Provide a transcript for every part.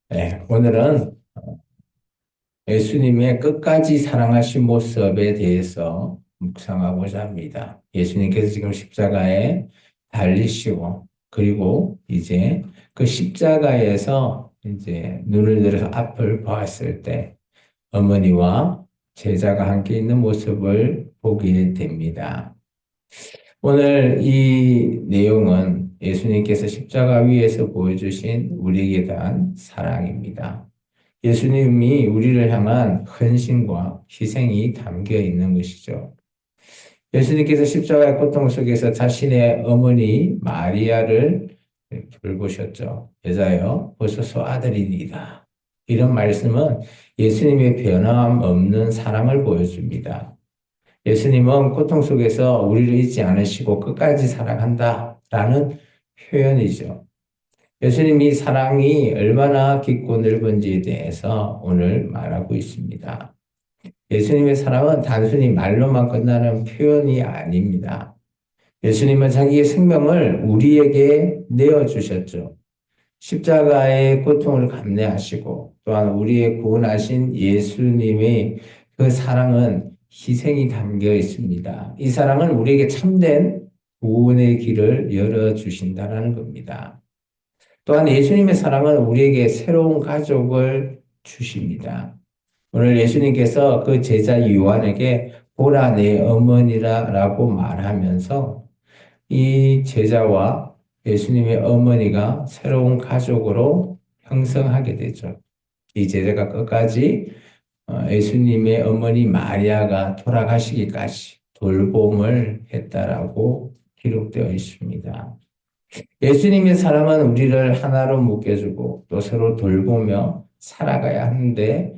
네, 오늘은 예수님의 끝까지 사랑하신 모습에 대해서 묵상하고자 합니다. 예수님께서 지금 십자가에 달리시고, 그리고 이제 그 십자가에서 이제 눈을 들어서 앞을 보았을 때 어머니와 제자가 함께 있는 모습을 보게 됩니다. 오늘 이 내용은 예수님께서 십자가 위에서 보여주신 우리에게 대한 사랑입니다. 예수님이 우리를 향한 헌신과 희생이 담겨 있는 것이죠. 예수님께서 십자가의 고통 속에서 자신의 어머니 마리아를 돌보셨죠. 여자여, 보소서 아들이니이다. 이런 말씀은 예수님의 변함없는 사랑을 보여줍니다. 예수님은 고통 속에서 우리를 잊지 않으시고 끝까지 사랑한다라는 표현이죠. 예수님이 사랑이 얼마나 깊고 넓은지에 대해서 오늘 말하고 있습니다. 예수님의 사랑은 단순히 말로만 끝나는 표현이 아닙니다. 예수님은 자기의 생명을 우리에게 내어주셨죠. 십자가의 고통을 감내하시고 또한 우리의 구원하신 예수님의 그 사랑은 희생이 담겨 있습니다. 이 사랑은 우리에게 참된 구원의 길을 열어주신다는 겁니다. 또한 예수님의 사랑은 우리에게 새로운 가족을 주십니다. 오늘 예수님께서 그 제자 요한에게 보라 내 어머니라라고 말하면서 이 제자와 예수님의 어머니가 새로운 가족으로 형성하게 되죠. 이 제자가 끝까지 예수님의 어머니 마리아가 돌아가시기까지 돌봄을 했다라고 기록되어 있습니다. 예수님의 사랑은 우리를 하나로 묶여주고 또 서로 돌보며 살아가야 하는데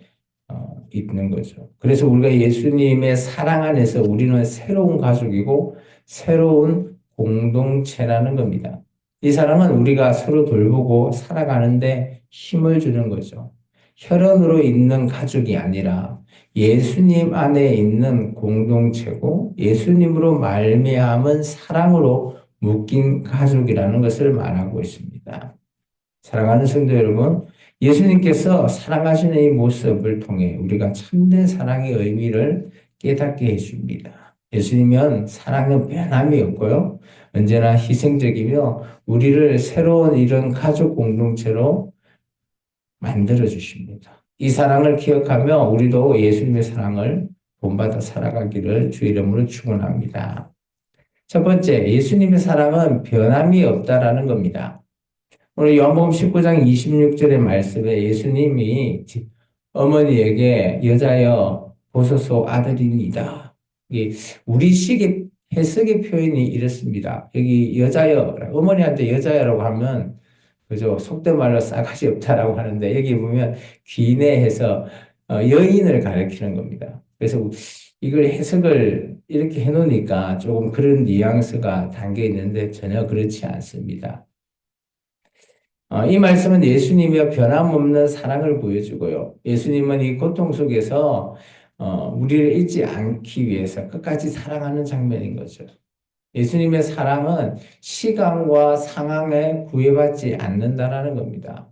있는 거죠. 그래서 우리가 예수님의 사랑 안에서 우리는 새로운 가족이고 새로운 공동체라는 겁니다. 이 사랑은 우리가 서로 돌보고 살아가는데 힘을 주는 거죠. 혈연으로 있는 가족이 아니라 예수님 안에 있는 공동체고 예수님으로 말미암은 사랑으로 묶인 가족이라는 것을 말하고 있습니다. 사랑하는 성도 여러분, 예수님께서 사랑하시는 이 모습을 통해 우리가 참된 사랑의 의미를 깨닫게 해줍니다. 예수님은 사랑은 변함이 없고요. 언제나 희생적이며 우리를 새로운 이런 가족 공동체로 만들어 주십니다. 이 사랑을 기억하며 우리도 예수님의 사랑을 본받아 살아가기를 주 이름으로 축원합니다. 첫 번째, 예수님의 사랑은 변함이 없다라는 겁니다. 오늘 요한복음 19장 26절의 말씀에 예수님이 어머니에게 여자여 보소서 아들입니다. 우리식의 해석의 표현이 이렇습니다. 여기 여자여, 어머니한테 여자여라고 하면 그죠? 속된 말로 싸가지 없다라고 하는데 여기 보면 귀내해서 여인을 가리키는 겁니다. 그래서 이걸 해석을 이렇게 해놓으니까 조금 그런 뉘앙스가 담겨 있는데 전혀 그렇지 않습니다. 이 말씀은 예수님의 변함없는 사랑을 보여주고요. 예수님은 이 고통 속에서 우리를 잊지 않기 위해서 끝까지 사랑하는 장면인 거죠. 예수님의 사랑은 시간과 상황에 구애받지 않는다라는 겁니다.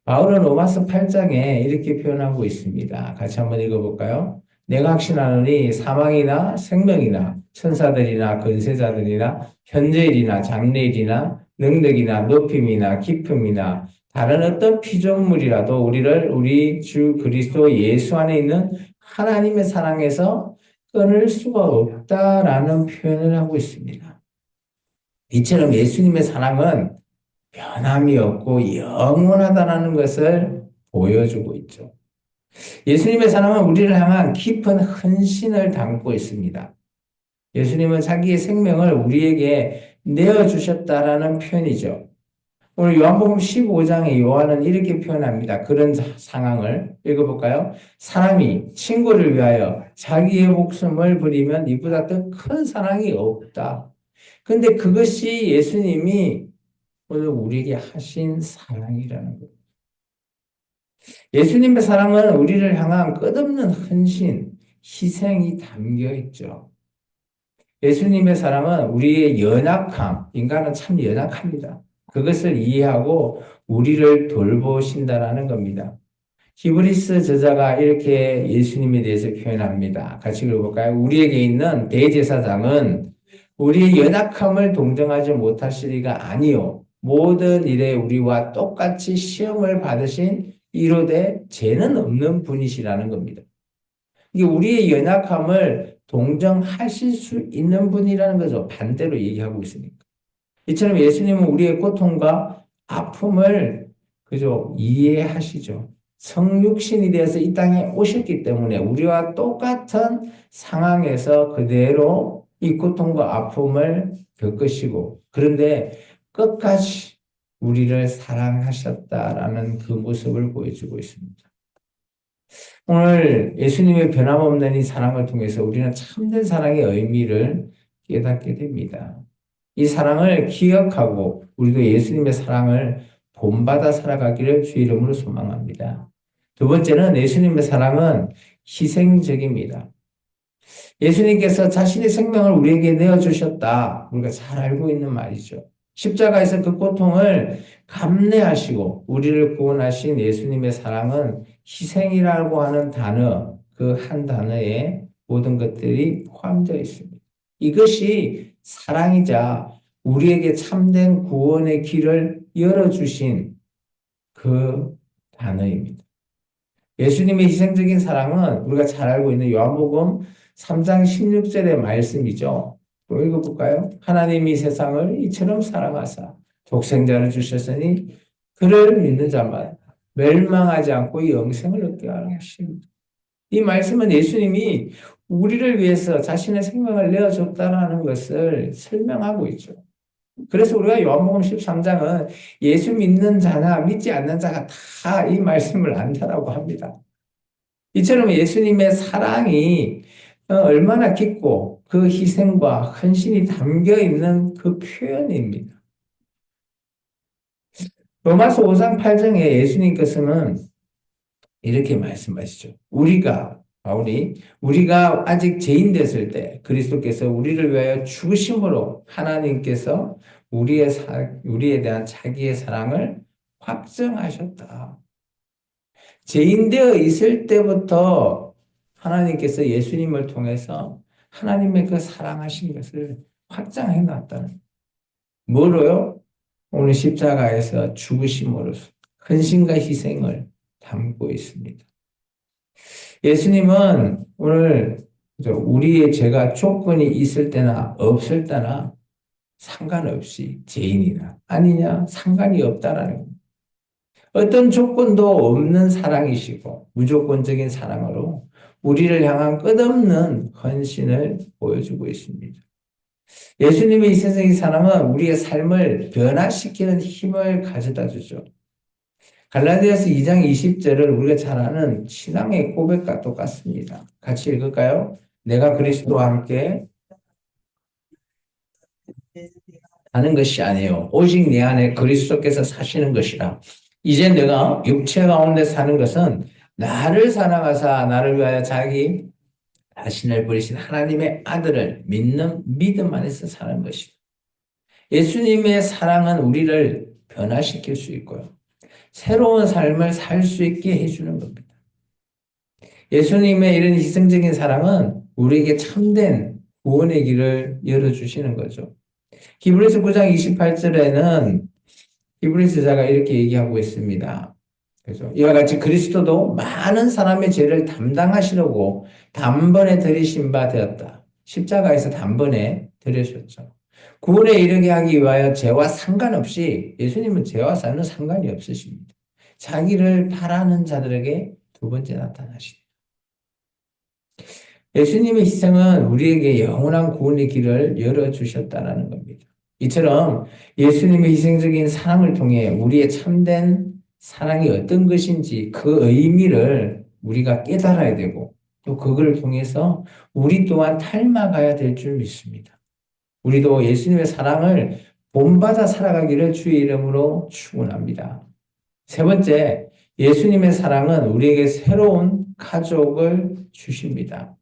바울은 로마서 8장에 이렇게 표현하고 있습니다. 같이 한번 읽어볼까요? 내가 확신하노니 사망이나 생명이나 천사들이나 권세자들이나 현재일이나 장래일이나 능력이나 높임이나 깊음이나 다른 어떤 피조물이라도 우리를 우리 주 그리스도 예수 안에 있는 하나님의 사랑에서 끊을 수가 없다라는 표현을 하고 있습니다. 이처럼 예수님의 사랑은 변함이 없고 영원하다라는 것을 보여주고 있죠. 예수님의 사랑은 우리를 향한 깊은 헌신을 담고 있습니다. 예수님은 자기의 생명을 우리에게 내어주셨다라는 표현이죠. 오늘 요한복음 15장에 요한은 이렇게 표현합니다. 그런 상황을 읽어볼까요? 사람이 친구를 위하여 자기의 목숨을 버리면 이보다 더 큰 사랑이 없다. 근데 그것이 예수님이 오늘 우리에게 하신 사랑이라는 거예요. 예수님의 사랑은 우리를 향한 끝없는 헌신, 희생이 담겨 있죠. 예수님의 사랑은 우리의 연약함, 인간은 참 연약합니다. 그것을 이해하고 우리를 돌보신다라는 겁니다. 히브리스 저자가 이렇게 예수님에 대해서 표현합니다. 같이 읽어볼까요? 우리에게 있는 대제사장은 우리의 연약함을 동정하지 못하실 리가 아니요. 모든 일에 우리와 똑같이 시험을 받으신 이로되 죄는 없는 분이시라는 겁니다. 이게 우리의 연약함을 동정하실 수 있는 분이라는 거죠. 반대로 얘기하고 있으니까. 이처럼 예수님은 우리의 고통과 아픔을 그죠 이해하시죠. 성육신이 되어서 이 땅에 오셨기 때문에 우리와 똑같은 상황에서 그대로 이 고통과 아픔을 겪으시고 그런데 끝까지 우리를 사랑하셨다라는 그 모습을 보여주고 있습니다. 오늘 예수님의 변함없는 이 사랑을 통해서 우리는 참된 사랑의 의미를 깨닫게 됩니다. 이 사랑을 기억하고 우리도 예수님의 사랑을 본받아 살아가기를 주의 이름으로 소망합니다. 두 번째는 예수님의 사랑은 희생적입니다. 예수님께서 자신의 생명을 우리에게 내어주셨다. 우리가 잘 알고 있는 말이죠. 십자가에서 그 고통을 감내하시고 우리를 구원하신 예수님의 사랑은 희생이라고 하는 단어, 그 한 단어에 모든 것들이 포함되어 있습니다. 이것이 사랑이자 우리에게 참된 구원의 길을 열어주신 그 단어입니다. 예수님의 희생적인 사랑은 우리가 잘 알고 있는 요한복음 3장 16절의 말씀이죠. 또 읽어볼까요? 하나님이 세상을 이처럼 사랑하사 독생자를 주셨으니 그를 믿는 자만 멸망하지 않고 영생을 얻게 하라 하십니다. 이 말씀은 예수님이 우리를 위해서 자신의 생명을 내어줬다는 것을 설명하고 있죠. 그래서 우리가 요한복음 13장은 예수 믿는 자나 믿지 않는 자가 다 이 말씀을 안다라고 합니다. 이처럼 예수님의 사랑이 얼마나 깊고 그 희생과 헌신이 담겨 있는 그 표현입니다. 로마서 5장 8장에 예수님께서는 이렇게 말씀하시죠. 우리가 아직 죄인 됐을 때 그리스도께서 우리를 위하여 죽으심으로 하나님께서 우리에 대한 자기의 사랑을 확정하셨다. 죄인 되어 있을 때부터 하나님께서 예수님을 통해서 하나님의 그 사랑하신 것을 확장해 놨다는. 뭐로요? 오늘 십자가에서 죽으심으로써 헌신과 희생을 담고 있습니다. 예수님은 오늘 우리의 죄가 조건이 있을 때나 없을 때나 상관없이 죄인이나 아니냐 상관이 없다라는 겁니다. 어떤 조건도 없는 사랑이시고 무조건적인 사랑으로 우리를 향한 끝없는 헌신을 보여주고 있습니다. 예수님의 이 세상의 사랑은 우리의 삶을 변화시키는 힘을 가져다 주죠. 갈라디아서 2장 20절을 우리가 잘 아는 신앙의 고백과 똑같습니다. 같이 읽을까요? 내가 그리스도와 함께 하는 것이 아니요 오직 내 안에 그리스도께서 사시는 것이라. 이제 내가 육체 가운데 사는 것은 나를 사랑하사 나를 위하여 자기 자신을 버리신 하나님의 아들을 믿는 믿음 안에서 사는 것이다. 예수님의 사랑은 우리를 변화시킬 수 있고요. 새로운 삶을 살 수 있게 해주는 겁니다. 예수님의 이런 희생적인 사랑은 우리에게 참된 구원의 길을 열어주시는 거죠. 히브리서 9장 28절에는 히브리서 저자가 이렇게 얘기하고 있습니다. 그래서 이와 같이 그리스도도 많은 사람의 죄를 담당하시려고 단번에 들이신 바 되었다. 십자가에서 단번에 들으셨죠. 구원에 이르게 하기 위하여 죄와 상관없이 예수님은 죄와 사는 상관이 없으십니다. 자기를 바라는 자들에게 두 번째 나타나시다. 예수님의 희생은 우리에게 영원한 구원의 길을 열어주셨다는 겁니다. 이처럼 예수님의 희생적인 사랑을 통해 우리의 참된 사랑이 어떤 것인지 그 의미를 우리가 깨달아야 되고 또 그걸 통해서 우리 또한 닮아가야 될 줄 믿습니다. 우리도 예수님의 사랑을 본받아 살아가기를 주의 이름으로 축원합니다. 세 번째, 예수님의 사랑은 우리에게 새로운 가족을 주십니다.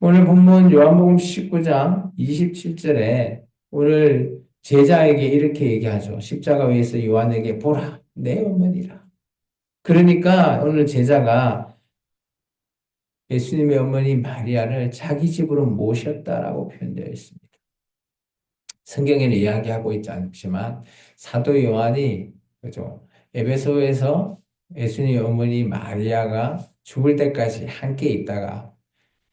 오늘 본문 요한복음 19장 27절에 오늘 제자에게 이렇게 얘기하죠. 십자가 위에서 요한에게 보라, 내 어머니라. 그러니까 오늘 제자가 예수님의 어머니 마리아를 자기 집으로 모셨다라고 표현되어 있습니다. 성경에는 이야기하고 있지 않지만 사도 요한이 그죠? 에베소에서 예수님의 어머니 마리아가 죽을 때까지 함께 있다가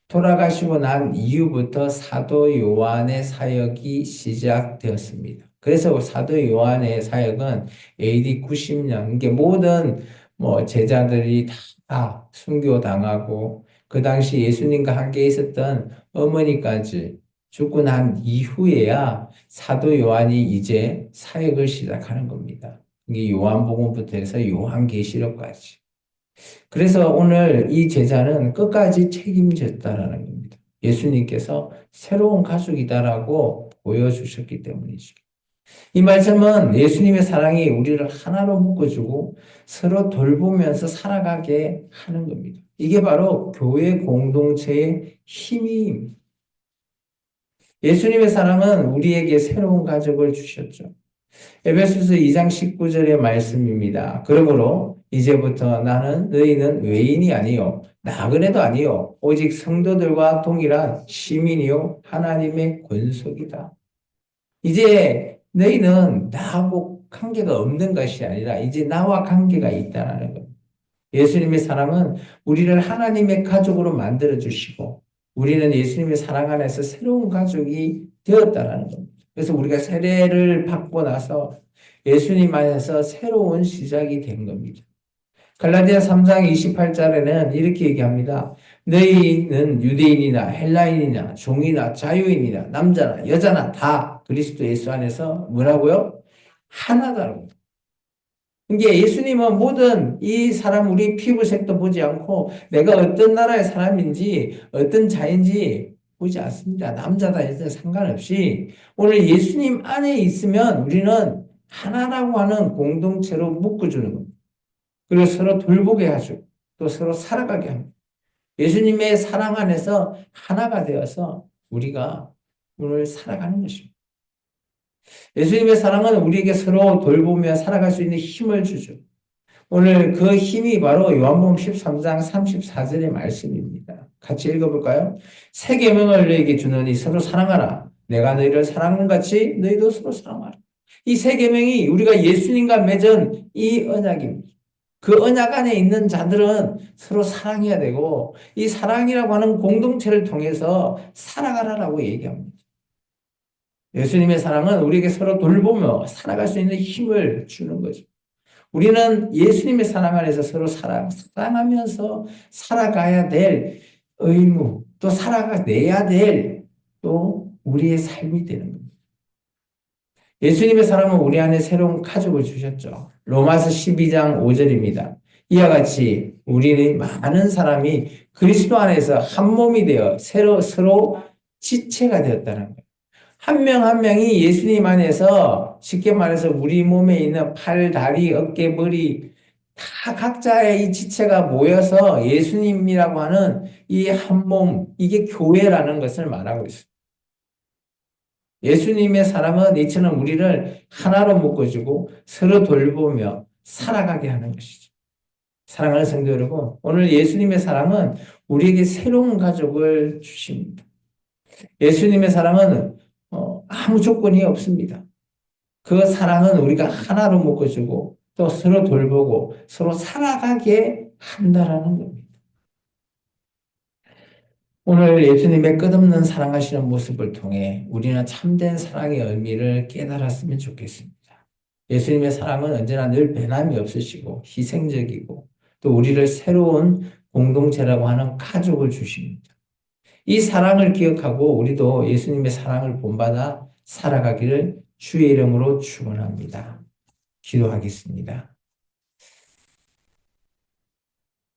돌아가시고 난 이후부터 사도 요한의 사역이 시작되었습니다. 그래서 사도 요한의 사역은 AD 90년, 이게 모든 제자들이 다 순교당하고 그 당시 예수님과 함께 있었던 어머니까지 죽고 난 이후에야 사도 요한이 이제 사역을 시작하는 겁니다. 이게 요한복음부터 해서 요한계시록까지. 그래서 오늘 이 제자는 끝까지 책임졌다라는 겁니다. 예수님께서 새로운 가족이다라고 보여주셨기 때문이죠. 이 말씀은 예수님의 사랑이 우리를 하나로 묶어주고 서로 돌보면서 살아가게 하는 겁니다. 이게 바로 교회 공동체의 힘입니다. 예수님의 사랑은 우리에게 새로운 가족을 주셨죠. 에베소서 2장 19절의 말씀입니다. 그러므로 이제부터 나는 너희는 외인이 아니요 나그네도 아니요 오직 성도들과 동일한 시민이요 하나님의 권속이다. 이제 너희는 나하고 관계가 없는 것이 아니라 이제 나와 관계가 있다는 것. 예수님의 사랑은 우리를 하나님의 가족으로 만들어 주시고 우리는 예수님의 사랑 안에서 새로운 가족이 되었다라는 겁니다. 그래서 우리가 세례를 받고 나서 예수님 안에서 새로운 시작이 된 겁니다. 갈라디아 3장 28절에는 이렇게 얘기합니다. 너희는 유대인이나 헬라인이나 종이나 자유인이나 남자나 여자나 다 그리스도 예수 안에서 뭐라고요? 하나다라고. 이게 예수님은 모든 이 사람 우리 피부색도 보지 않고 내가 어떤 나라의 사람인지 어떤 자인지 보지 않습니다. 남자다 여자다 상관없이 오늘 예수님 안에 있으면 우리는 하나라고 하는 공동체로 묶어주는 겁니다. 그리고 서로 돌보게 하죠. 또 서로 살아가게 합니다. 예수님의 사랑 안에서 하나가 되어서 우리가 오늘 살아가는 것입니다. 예수님의 사랑은 우리에게 서로 돌보며 살아갈 수 있는 힘을 주죠. 오늘 그 힘이 바로 요한복음 13장 34절의 말씀입니다. 같이 읽어볼까요? 새 계명을 너희에게 주노니 서로 사랑하라. 내가 너희를 사랑한 같이 너희도 서로 사랑하라. 이 새 계명이 우리가 예수님과 맺은 이 언약입니다. 그 언약 안에 있는 자들은 서로 사랑해야 되고 이 사랑이라고 하는 공동체를 통해서 살아가라라고 얘기합니다. 예수님의 사랑은 우리에게 서로 돌보며 살아갈 수 있는 힘을 주는 거죠. 우리는 예수님의 사랑 안에서 서로 사랑하면서 살아가야 될 의무, 또 살아내야 될 또 우리의 삶이 되는 겁니다. 예수님의 사랑은 우리 안에 새로운 가족을 주셨죠. 로마서 12장 5절입니다. 이와 같이 우리는 많은 사람이 그리스도 안에서 한 몸이 되어 서로 지체가 되었다는 거예요. 한 명 한 명이 예수님 안에서 쉽게 말해서 우리 몸에 있는 팔, 다리, 어깨, 머리 다 각자의 이 지체가 모여서 예수님이라고 하는 이 한 몸, 이게 교회라는 것을 말하고 있습니다. 예수님의 사랑은 이처럼 우리를 하나로 묶어주고 서로 돌보며 살아가게 하는 것이죠. 사랑하는 성도 여러분, 오늘 예수님의 사랑은 우리에게 새로운 가족을 주십니다. 예수님의 사랑은 아무 조건이 없습니다. 그 사랑은 우리가 하나로 묶어주고 또 서로 돌보고 서로 살아가게 한다라는 겁니다. 오늘 예수님의 끝없는 사랑하시는 모습을 통해 우리는 참된 사랑의 의미를 깨달았으면 좋겠습니다. 예수님의 사랑은 언제나 늘 변함이 없으시고 희생적이고 또 우리를 새로운 공동체라고 하는 가족을 주십니다. 이 사랑을 기억하고 우리도 예수님의 사랑을 본받아 살아가기를 주의 이름으로 축원합니다. 기도하겠습니다.